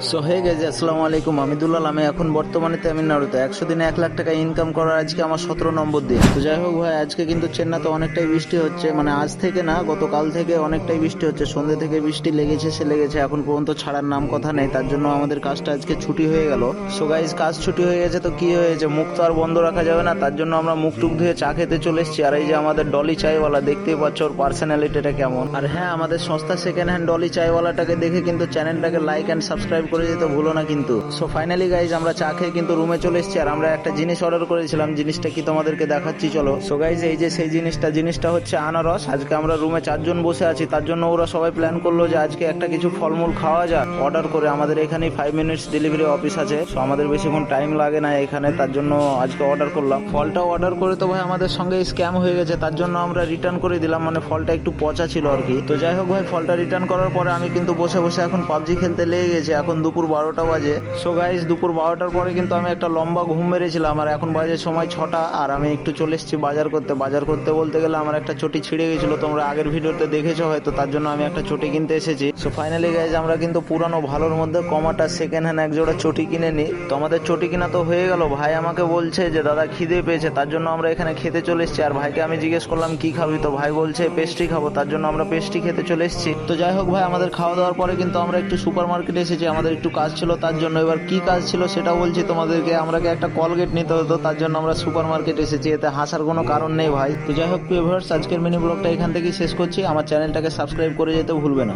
So hey guys, আসসালামু আলাইকুম। আমি দুলাল। আমি এখন বর্তমানে তামিলনাড়ুতে 100 দিনে 1 লাখ টাকা ইনকাম করার আজকে আমার 17 নম্বর দিন। তো যাই হোক ভাই, আজকে কিন্তু চেন্নাইতে অনেকটাই বৃষ্টি হচ্ছে, মানে আজ থেকে না, গতকাল থেকে অনেকটাই বৃষ্টি হচ্ছে। সন্ধ্যে থেকে বৃষ্টি লেগেছে, এখন পর্যন্ত ছাড়ার নাম কথা নেই। তার জন্য আমাদের কাজটা আজকে ছুটি হয়ে গেল। সো গাইজ, কাজ ছুটি হয়ে গেছে তো কি হয়েছে, মুখ তো আর বন্ধ রাখা যাবে না। তার জন্য আমরা মুখ টুক ধুয়ে চা খেতে চলে এসেছি। আর এই যে আমাদের ডলি চাইওয়ালা, দেখতেই পাচ্ছ ওর পার্সোনালিটিটা কেমন। আর হ্যাঁ, আমাদের সস্তা সেকেন্ড হ্যান্ড ডলি চাইওয়ালাটাকে দেখে কিন্তু চ্যানেলটাকে লাইক অ্যান্ড সাবস্ক্রাইব করে দিতে ভুলো না কিন্তু। সো ফাইনালি গাইজ, আমরা চা খেয়ে কিন্তু রুমে চলে এসেছি। আর আমরা একটা জিনিস অর্ডার করেছিলাম, জিনিসটা কি তোমাদেরকে দেখাচ্ছি, চলো। সো গাইজ, এই যে সেই জিনিসটা হচ্ছে আনারস। আজকে আমরা রুমে 4 জন বসে আছি, তার জন্য ওরা সবাই প্ল্যান করলো যে আজকে একটা কিছু ফলমূল খাওয়া যাক অর্ডার করে। আমাদের এখানেই 5 মিনিটস ডেলিভারি অফিস আছে, সো আমাদের বেশিক্ষণ টাইম লাগে না এখানে। তার জন্য আজকে অর্ডার করলাম। ফলটা অর্ডার করে তো ভাই আমাদের সঙ্গে স্ক্যাম হয়ে গেছে, তার জন্য আমরা রিটার্ন করে দিলাম। মানে ফলটা একটু পচা ছিল আর কি। তো যাই হোক ভাই, ফলটা রিটার্ন করার পরে আমি কিন্তু বসে বসে এখন পাবজি খেলতে লেগে গেছে। এখন দুপুর 12টা বাজে। সো গাইজ, দুপুর 12টার পরে কিন্তু আমি একটা লম্বা ঘুম মেরেছিলাম। আর এখন বাজে সময় 6টা। আর আমি একটু চলে এসেছি বাজার করতে বলতে গেলে আমার একটা চটি ছিঁড়ে গেছিল, তোমরা আগের ভিডিওতে দেখেছো হয়তো। তার জন্য আমি একটা চটি কিনতে এসেছি। সো ফাইনালি গাইজ, আমরা কিন্তু পুরানো ভালোর মধ্যে কমাটা সেকেন্ড হ্যান্ড এক জোড়া চটি কিনে নিই। তো আমাদের চটি কিনা তো হয়ে গেল। ভাই আমাকে বলছে যে দাদা খিদে পেয়েছে, তার জন্য আমরা এখানে খেতে চলে এসেছি। আর ভাইকে আমি জিজ্ঞেস করলাম কি খাবি, তো ভাই বলছে পেস্ট্রি খাবো, তার জন্য আমরা পেস্ট্রি খেতে চলে এসেছি। তো যাই হোক ভাই, আমাদের খাওয়া দাওয়ার পরে কিন্তু আমরা একটু সুপার মার্কেটে এসেছি। আমাদের একটু কাজ ছিল, তার জন্য। এবার কি কাজ ছিল সেটা বলছি তোমাদেরকে। আমরাকে একটা কলগেট নিতে হতো, তার জন্য আমরা সুপার মার্কেট এসেছি। এতে হাসার কোনো কারণ নেই ভাই। তো যাই হোক ভিউয়ার্স, আজকের মিনি ব্লগটা এখান থেকেই শেষ করছি। আমার চ্যানেলটাকে সাবস্ক্রাইব করে যেতে ভুলবে না।